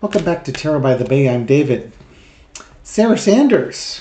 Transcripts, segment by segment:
Welcome back to Tarot by the Bay. I'm David. Sarah Sanders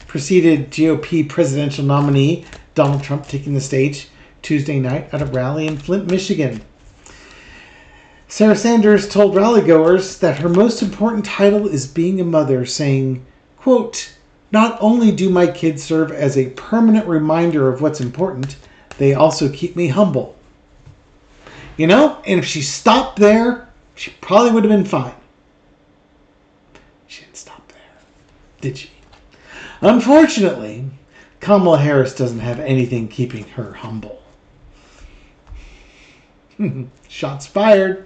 preceded GOP presidential nominee Donald Trump taking the stage Tuesday night at a rally in Flint, Michigan. Sarah Sanders told rallygoers that her most important title is being a mother, saying, quote, "Not only do my kids serve as a permanent reminder of what's important, they also keep me humble." You know, and if she stopped there, she probably would have been fine. She didn't stop there, did she? Unfortunately, Kamala Harris doesn't have anything keeping her humble. Shots fired.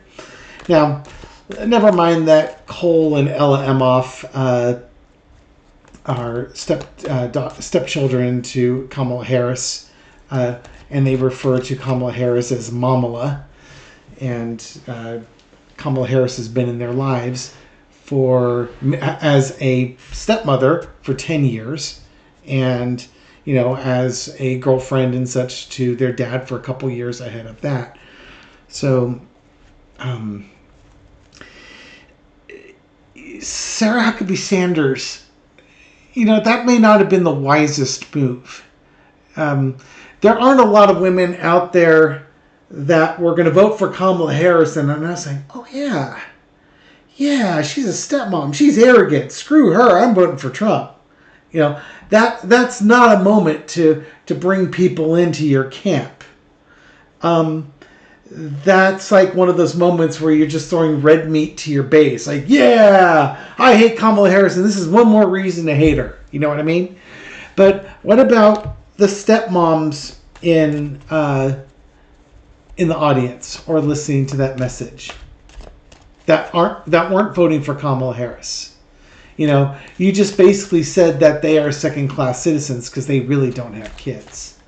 Now, never mind that Cole and Ella Emhoff are stepchildren to Kamala Harris, and they refer to Kamala Harris as Mamala, and Kamala Harris has been in their lives as a stepmother for 10 years, and as a girlfriend and such to their dad for a couple years ahead of that. So Sarah Huckabee Sanders, that may not have been the wisest move. There aren't a lot of women out there that were going to vote for Kamala Harris and I'm not saying, oh yeah, she's a stepmom, she's arrogant, screw her, I'm voting for Trump. That's not a moment to bring people into your camp. That's like one of those moments where you're just throwing red meat to your base. Like, yeah, I hate Kamala Harris, and this is one more reason to hate her. You know what I mean? But what about the stepmoms in the audience or listening to that message that weren't voting for Kamala Harris? You just basically said that they are second-class citizens because they really don't have kids.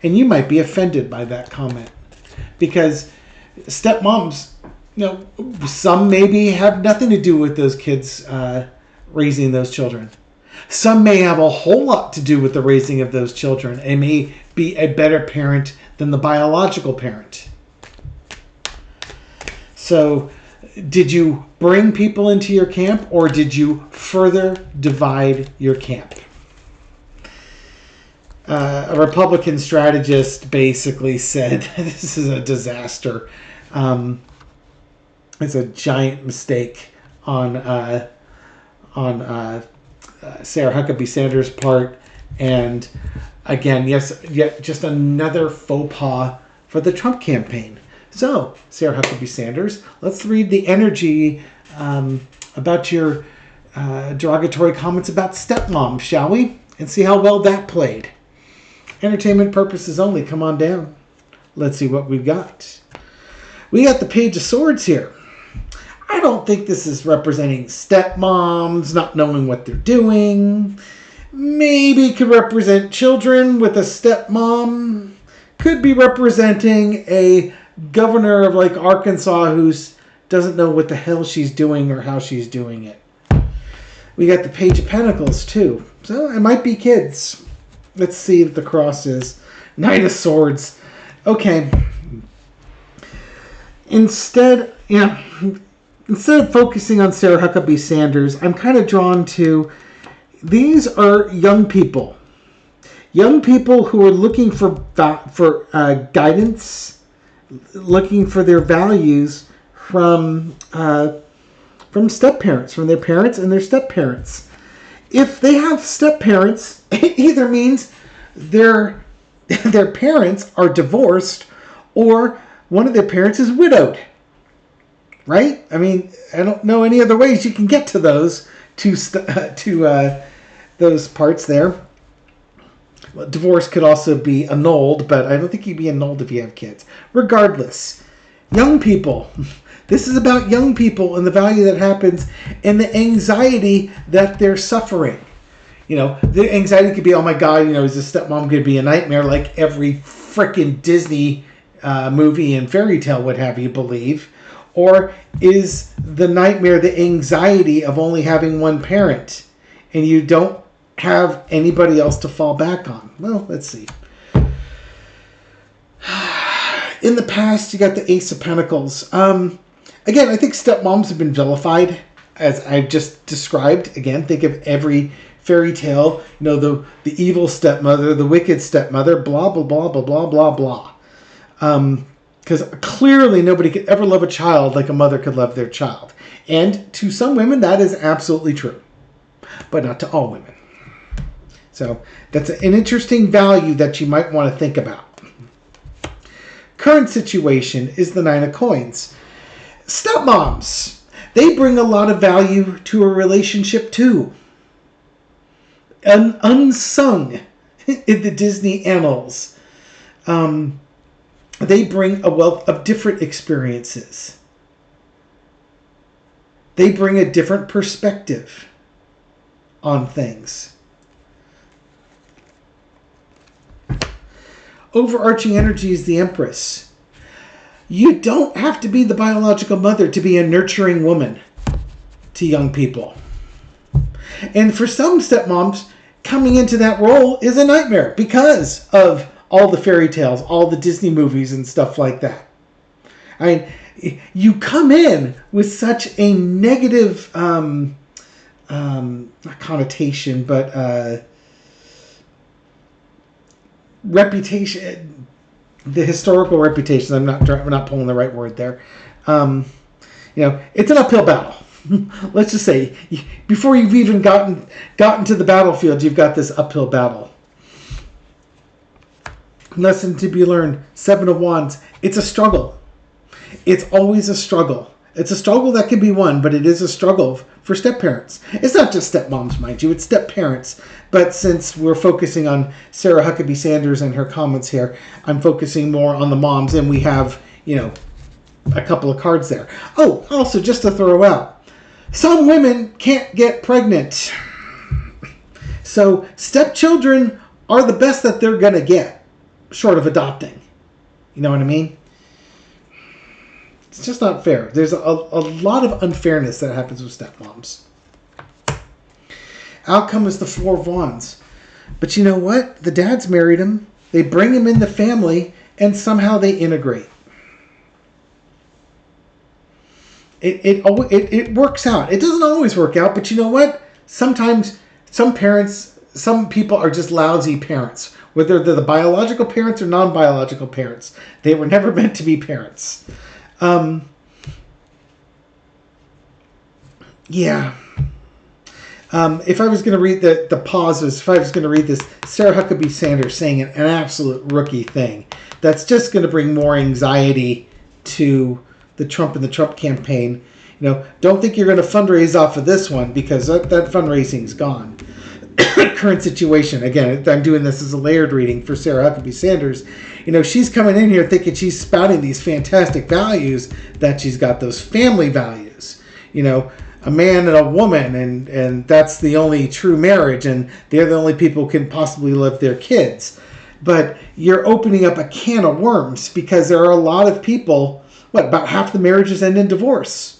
And you might be offended by that comment. Because stepmoms, some maybe have nothing to do with those kids raising those children. Some may have a whole lot to do with the raising of those children and may be a better parent than the biological parent. So, did you bring people into your camp or did you further divide your camp? A Republican strategist basically said, this is a disaster. It's a giant mistake on Sarah Huckabee Sanders' part. And again, just another faux pas for the Trump campaign. So, Sarah Huckabee Sanders, let's read the energy about your derogatory comments about stepmom, shall we? And see how well that played. Entertainment purposes only. Come on down. Let's see what we've got. We got the Page of Swords here. I don't think this is representing stepmoms not knowing what they're doing. Maybe it could represent children with a stepmom. Could be representing a governor of like Arkansas who doesn't know what the hell she's doing or how she's doing it. We got the Page of Pentacles too. So it might be kids. Let's see if the cross is Knight of Swords. Okay. Instead of focusing on Sarah Huckabee Sanders, I'm kind of drawn to these are young people. Young people who are looking for guidance, looking for their values from step-parents, from their parents and their step-parents. If they have step-parents, it either means their parents are divorced or one of their parents is widowed. Right? I mean, I don't know any other ways you can get to those those parts there. Well, divorce could also be annulled, but I don't think you'd be annulled if you have kids. Regardless, young people. This is about young people and the value that happens and the anxiety that they're suffering. The anxiety could be, oh my God, is this stepmom going to be a nightmare like every frickin' Disney movie and fairy tale would have you believe? Or is the nightmare the anxiety of only having one parent and you don't have anybody else to fall back on? Well, let's see. In the past, you got the Ace of Pentacles. Again, I think stepmoms have been vilified, as I've just described. Again, think of every fairy tale, the evil stepmother, the wicked stepmother, blah, blah, blah, blah, blah, blah, blah. Because clearly nobody could ever love a child like a mother could love their child. And to some women, that is absolutely true. But not to all women. So that's an interesting value that you might want to think about. Current situation is the 9 of coins. Stepmoms, they bring a lot of value to a relationship too. Unsung in the Disney annals. They bring a wealth of different experiences. They bring a different perspective on things. Overarching energy is the Empress. You don't have to be the biological mother to be a nurturing woman to young people. And for some stepmoms, coming into that role is a nightmare because of all the fairy tales, all the Disney movies and stuff like that. I mean, you come in with such a negative not connotation, but reputation, the historical reputation. I'm not pulling the right word there. It's an uphill battle. Let's just say, before you've even gotten to the battlefield, you've got this uphill battle. Lesson to be learned, 7 of Wands. It's a struggle. It's always a struggle. It's a struggle that can be won, but it is a struggle for step-parents. It's not just stepmoms, mind you. It's step-parents. But since we're focusing on Sarah Huckabee Sanders and her comments here, I'm focusing more on the moms, and we have, a couple of cards there. Oh, also, just to throw out, some women can't get pregnant. So stepchildren are the best that they're going to get, short of adopting. You know what I mean? It's just not fair. There's a lot of unfairness that happens with stepmoms. Outcome is the 4 of Wands. But you know what? The dads married him. They bring him in the family, and somehow they integrate. It works out. It doesn't always work out, but you know what? Sometimes some people are just lousy parents. Whether they're the biological parents or non-biological parents. They were never meant to be parents. If I was going to read the pauses, if I was going to read this, Sarah Huckabee Sanders saying an absolute rookie thing, that's just going to bring more anxiety to the Trump and the Trump campaign. Don't think you're going to fundraise off of this one, because that fundraising's gone. Current situation, again, I'm doing this as a layered reading for Sarah Huckabee Sanders. She's coming in here thinking she's spouting these fantastic values, that she's got those family values. A man and a woman, and that's the only true marriage, and they're the only people who can possibly love their kids. But you're opening up a can of worms, because there are a lot of people, about half the marriages end in divorce.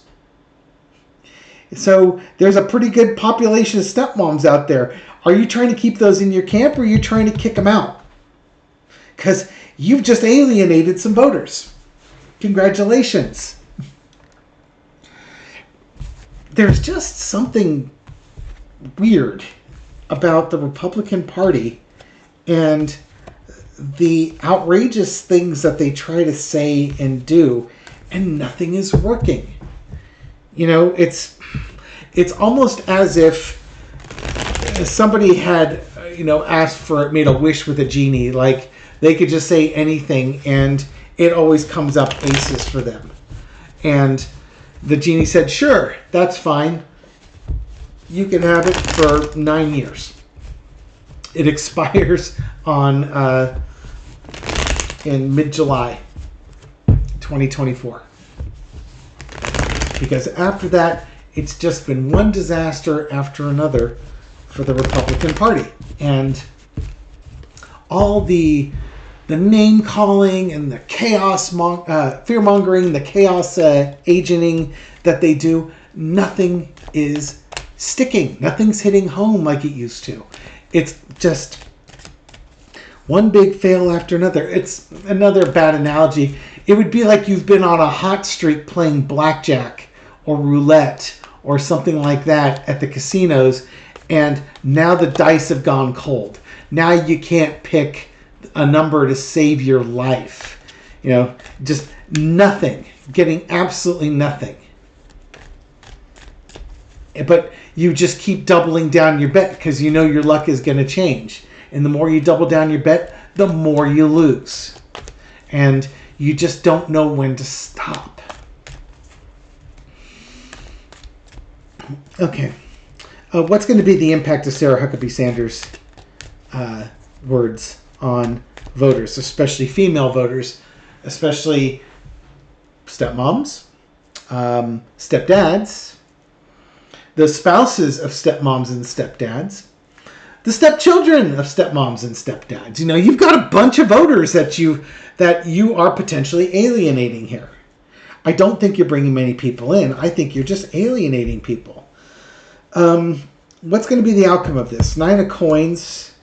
So there's a pretty good population of stepmoms out there. Are you trying to keep those in your camp, or are you trying to kick them out? Because you've just alienated some voters. Congratulations. There's just something weird about the Republican Party and the outrageous things that they try to say and do, and nothing is working. It's almost as if somebody had, asked for it, made a wish with a genie. Like, they could just say anything, and it always comes up aces for them. And the genie said, sure, that's fine. You can have it for 9 years. It expires in mid-July 2024. Because after that, it's just been one disaster after another for the Republican Party. And all the name-calling and the chaos, fear-mongering, the chaos agenting that they do, nothing is sticking. Nothing's hitting home like it used to. It's just one big fail after another. It's another bad analogy. It would be like you've been on a hot streak playing blackjack or roulette or something like that at the casinos, and now the dice have gone cold. Now you can't pick a number to save your life. You know, just nothing. Getting absolutely nothing. But you just keep doubling down your bet because you know your luck is going to change. And the more you double down your bet, the more you lose. And you just don't know when to stop. Okay. What's going to be the impact of Sarah Huckabee Sanders' words on voters, especially female voters, especially stepmoms, stepdads, the spouses of stepmoms and stepdads, the stepchildren of stepmoms and stepdads. You know, you've got a bunch of voters that you are potentially alienating here. I don't think you're bringing many people in. I think you're just alienating people. What's going to be the outcome of this? 9 of coins,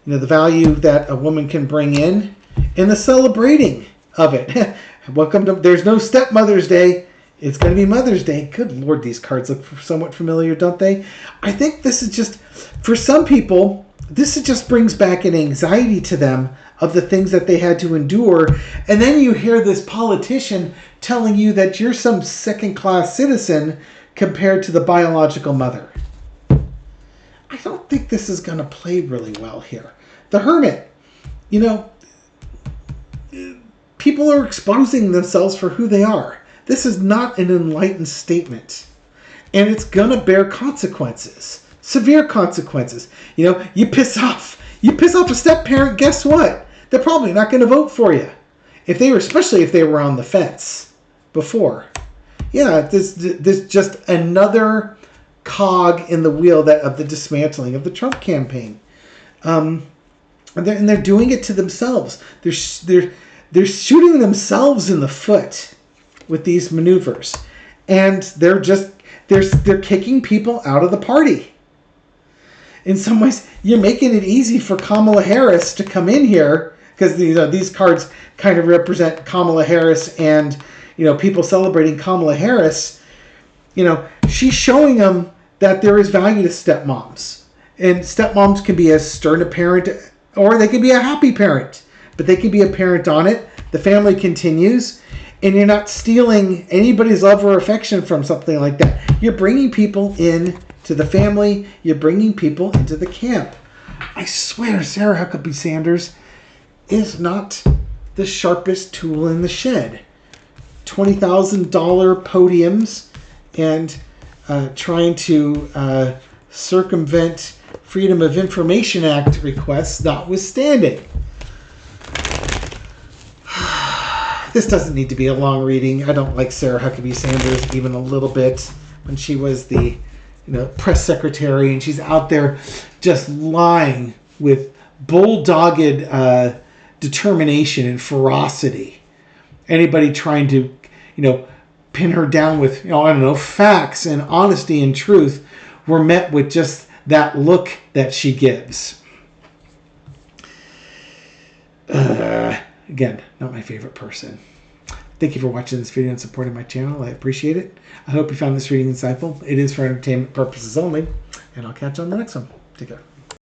you know, the value that a woman can bring in, and the celebrating of it. Welcome to, there's no stepmother's day. It's going to be Mother's Day. Good Lord, these cards look somewhat familiar, don't they? I think this is just, for some people, this just brings back an anxiety to them of the things that they had to endure. And then you hear this politician telling you that you're some second-class citizen compared to the biological mother. I don't think this is going to play really well here. The Hermit, you know, people are exposing themselves for who they are. This is not an enlightened statement. And it's going to bear consequences. Severe consequences. You know, you piss off a step-parent, guess what? They're probably not going to vote for you. Especially if they were on the fence before. Yeah, there's just another cog in the wheel of the dismantling of the Trump campaign. And they're doing it to themselves. They're shooting themselves in the foot with these maneuvers, and they're kicking people out of the party. In some ways, you're making it easy for Kamala Harris to come in here because these cards kind of represent Kamala Harris and people celebrating Kamala Harris. She's showing them that there is value to stepmoms, and stepmoms can be as stern a parent, or they can be a happy parent, but they can be a parent on it. The family continues. And you're not stealing anybody's love or affection from something like that. You're bringing people in to the family. You're bringing people into the camp. I swear Sarah Huckabee Sanders is not the sharpest tool in the shed. $20,000 podiums and trying to circumvent Freedom of Information Act requests notwithstanding. This doesn't need to be a long reading. I don't like Sarah Huckabee Sanders even a little bit when she was the press secretary, and she's out there just lying with bulldogged determination and ferocity. Anybody trying to pin her down with facts and honesty and truth were met with just that look that she gives. Again, not my favorite person. Thank you for watching this video and supporting my channel. I appreciate it. I hope you found this reading insightful. It is for entertainment purposes only. And I'll catch you on the next one. Take care.